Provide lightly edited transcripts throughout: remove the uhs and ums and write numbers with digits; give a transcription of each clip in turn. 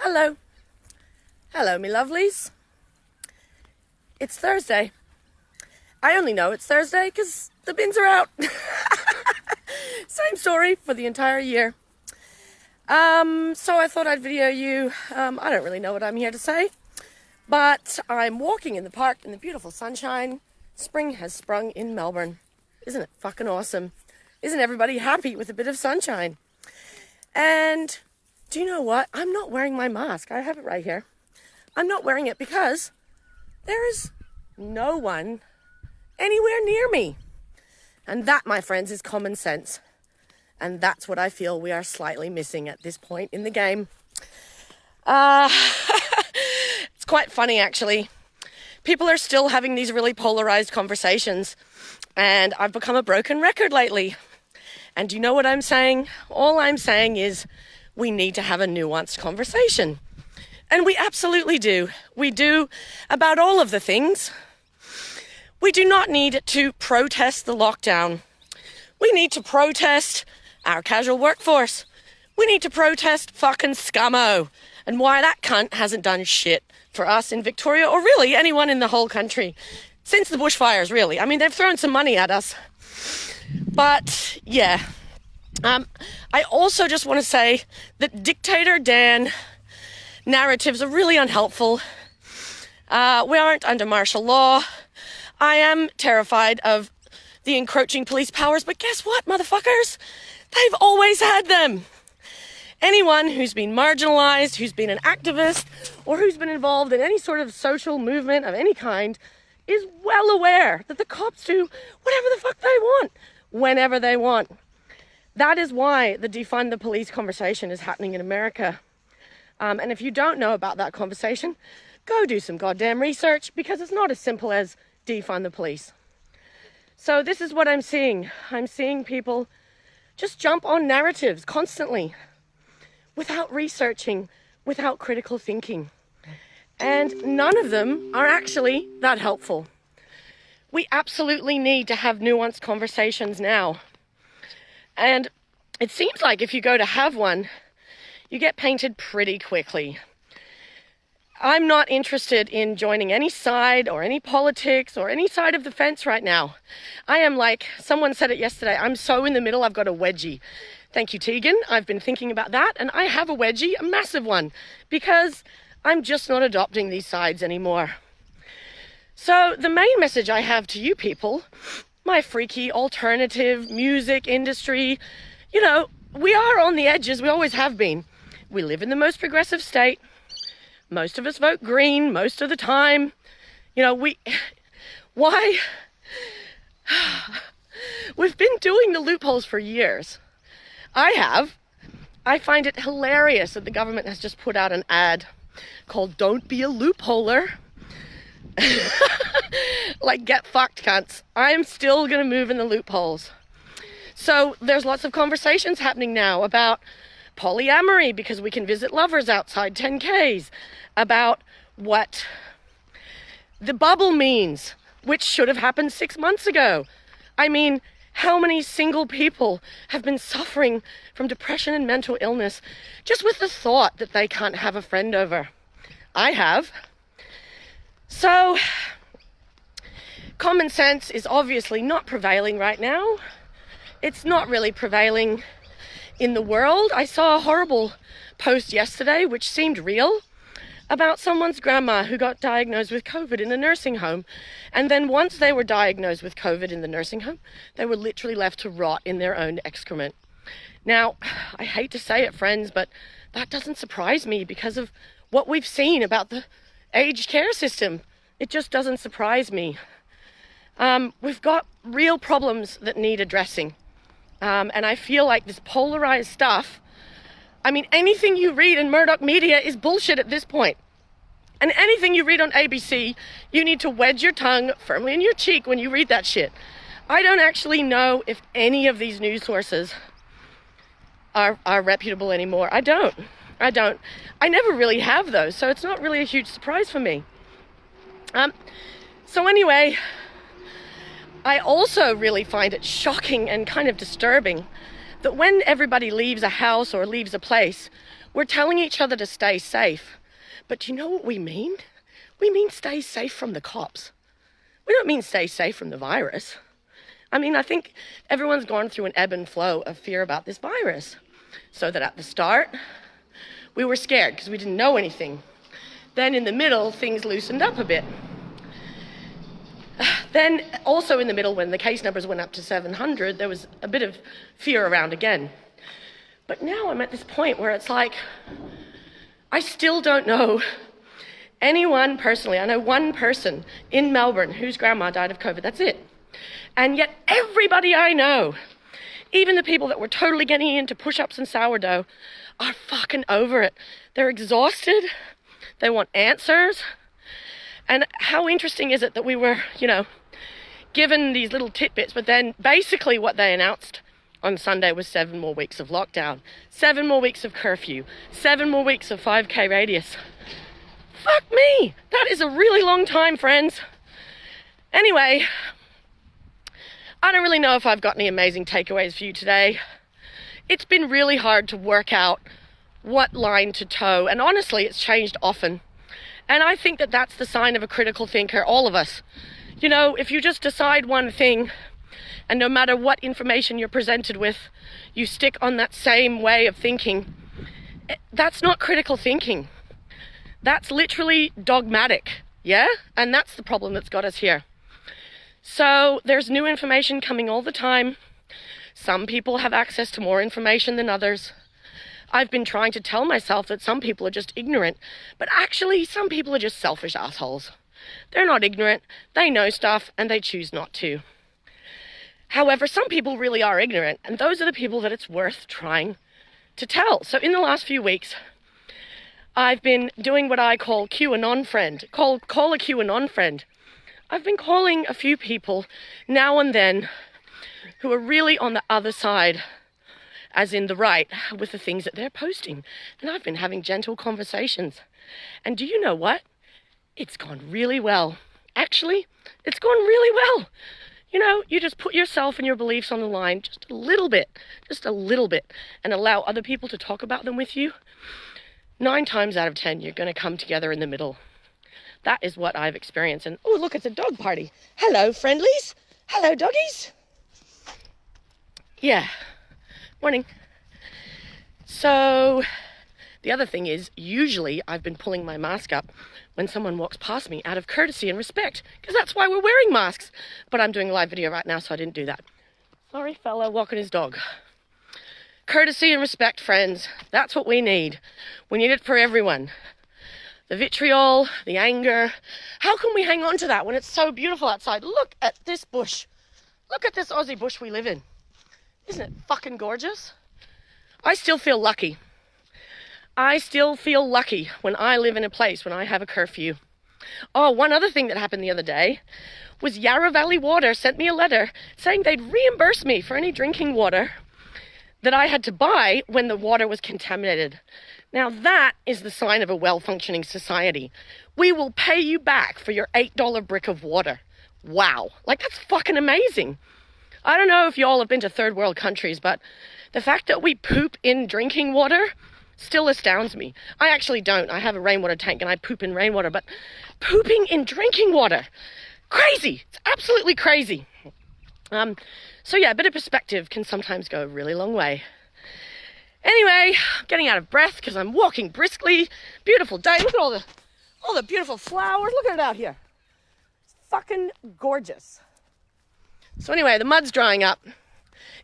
Hello. Hello, me lovelies. It's Thursday. I only know it's Thursday because the bins are out. Same story for the entire year. So I thought I'd video you. I don't really know what I'm here to say, but I'm walking in the park in the beautiful sunshine. Spring has sprung in Melbourne. Isn't it fucking awesome? Isn't everybody happy with a bit of sunshine? And do you know what? I'm not wearing my mask. I have it right here. I'm not wearing it because there is no one anywhere near me. And that, my friends, is common sense. And that's what I feel we are slightly missing at this point in the game. It's quite funny, actually. People are still having these really polarized conversations. And I've become a broken record lately. And do you know what I'm saying? All I'm saying is we need to have a nuanced conversation. And we absolutely do. We do about all of the things. We do not need to protest the lockdown. We need to protest our casual workforce. We need to protest fucking scummo and why that cunt hasn't done shit for us in Victoria or really anyone in the whole country since the bushfires, really. I mean, they've thrown some money at us. But, yeah. I also just want to say that Dictator Dan narratives are really unhelpful. We aren't under martial law. I am terrified of the encroaching police powers, but guess what, motherfuckers? They've always had them. Anyone who's been marginalized, who's been an activist, or who's been involved in any sort of social movement of any kind is well aware that the cops do whatever the fuck they want, whenever they want. That is why the defund the police conversation is happening in America. And if you don't know about that conversation, go do some goddamn research because it's not as simple as defund the police. So this is what I'm seeing. I'm seeing people just jump on narratives constantly without researching, without critical thinking. And none of them are actually that helpful. We absolutely need to have nuanced conversations now. And it seems like if you go to have one, you get painted pretty quickly. I'm not interested in joining any side or any politics or any side of the fence right now. I am like, someone said it yesterday, I'm so in the middle, I've got a wedgie. Thank you, Tegan. I've been thinking about that, and I have a wedgie, a massive one, because I'm just not adopting these sides anymore. So the main message I have to you people, my freaky alternative music industry, you know, we are on the edges, we always have been. We live in the most progressive state. Most of us vote green most of the time. You know, why? We've been doing the loopholes for years. I find it hilarious that the government has just put out an ad called "Don't Be a Loopholer." Like, get fucked, cunts. I'm still gonna move in the loopholes. So there's lots of conversations happening now about polyamory because we can visit lovers outside 10Ks, about what the bubble means, which should have happened 6 months ago. I mean, how many single people have been suffering from depression and mental illness just with the thought that they can't have a friend over? I have. So, common sense is obviously not prevailing right now. It's not really prevailing in the world. I saw a horrible post yesterday, which seemed real, about someone's grandma who got diagnosed with COVID in a nursing home. And then once they were diagnosed with COVID in the nursing home, they were literally left to rot in their own excrement. Now, I hate to say it, friends, but that doesn't surprise me because of what we've seen about the aged care system. It just doesn't surprise me. We've got real problems that need addressing. And I feel like this polarized stuff, I mean, anything you read in Murdoch media is bullshit at this point. And anything you read on ABC, you need to wedge your tongue firmly in your cheek when you read that shit. I don't actually know if any of these news sources are reputable anymore. I don't. I never really have those, so it's not really a huge surprise for me. So anyway, I also really find it shocking and kind of disturbing that when everybody leaves a house or leaves a place, We're telling each other to stay safe. But do you know what we mean? We mean stay safe from the cops. We don't mean stay safe from the virus. I mean, I think everyone's gone through an ebb and flow of fear about this virus. So that at the start, we were scared because we didn't know anything. Then in the middle, things loosened up a bit. Then also in the middle, when the case numbers went up to 700, there was a bit of fear around again. But now I'm at this point where it's like, I still don't know anyone personally. I know one person in Melbourne whose grandma died of COVID. That's it. And yet everybody I know, even the people that were totally getting into push-ups and sourdough, are fucking over it. They're exhausted. They want answers. And how interesting is it that we were, given these little tidbits, but then basically what they announced on Sunday was 7 more weeks of lockdown, 7 more weeks of curfew, 7 more weeks of 5K radius. Fuck me! That is a really long time, friends. Anyway, I don't really know if I've got any amazing takeaways for you today. It's been really hard to work out what line to toe, and honestly, it's changed often. And I think that that's the sign of a critical thinker, all of us. If you just decide one thing, and no matter what information you're presented with, you stick on that same way of thinking, that's not critical thinking. That's literally dogmatic, yeah? And that's the problem that's got us here. So there's new information coming all the time. Some people have access to more information than others. I've been trying to tell myself that some people are just ignorant, but actually some people are just selfish assholes. They're not ignorant, they know stuff, and they choose not to. However, some people really are ignorant, and those are the people that it's worth trying to tell. So in the last few weeks, I've been doing what I call call a QAnon friend. I've been calling a few people now and then who are really on the other side, as in the right, with the things that they're posting. And I've been having gentle conversations. And do you know what? It's gone really well. Actually, it's gone really well. You just put yourself and your beliefs on the line just a little bit, and allow other people to talk about them with you. 9 times out of 10, you're going to come together in the middle. That is what I've experienced. And oh, look, it's a dog party. Hello, friendlies. Hello, doggies. Yeah. Morning. So the other thing is, usually I've been pulling my mask up when someone walks past me out of courtesy and respect, because that's why we're wearing masks. But I'm doing a live video right now, so I didn't do that. Sorry, fella walking his dog. Courtesy and respect, friends. That's what we need. We need it for everyone. The vitriol, the anger. How can we hang on to that when it's so beautiful outside? Look at this bush. Look at this Aussie bush we live in. Isn't it fucking gorgeous? I still feel lucky. I still feel lucky when I live in a place when I have a curfew. Oh, one other thing that happened the other day was Yarra Valley Water sent me a letter saying they'd reimburse me for any drinking water that I had to buy when the water was contaminated. Now that is the sign of a well-functioning society. We will pay you back for your $8 brick of water. Wow, that's fucking amazing. I don't know if y'all have been to third world countries, but the fact that we poop in drinking water still astounds me. I actually don't. I have a rainwater tank and I poop in rainwater, but pooping in drinking water, crazy. It's absolutely crazy. So yeah, a bit of perspective can sometimes go a really long way. Anyway, I'm getting out of breath because I'm walking briskly. Beautiful day. Look at all the beautiful flowers. Look at it out here. It's fucking gorgeous. So anyway, the mud's drying up.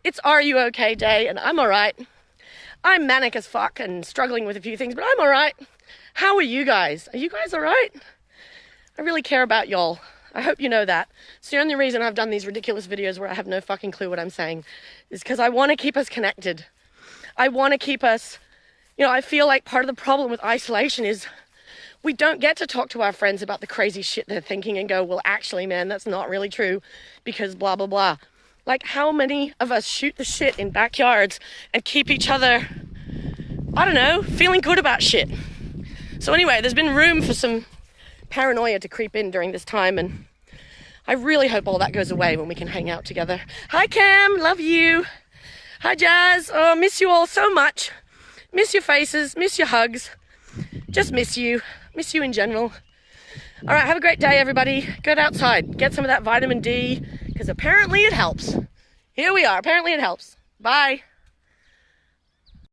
It's Are You Okay Day, and I'm all right. I'm manic as fuck and struggling with a few things, but I'm all right. How are you guys? Are you guys all right? I really care about y'all. I hope you know that. It's the only reason I've done these ridiculous videos where I have no fucking clue what I'm saying, is because I want to keep us connected. I want to keep us, I feel like part of the problem with isolation is we don't get to talk to our friends about the crazy shit they're thinking and go, well, actually, man, that's not really true because blah, blah, blah. How many of us shoot the shit in backyards and keep each other, I don't know, feeling good about shit? So anyway, there's been room for some paranoia to creep in during this time, and I really hope all that goes away when we can hang out together. Hi, Cam. Love you. Hi, Jazz. Oh, miss you all so much. Miss your faces, miss your hugs. Just miss you in general. All right, have a great day, everybody. Get outside, get some of that vitamin D, because apparently it helps. Here we are, apparently it helps. Bye.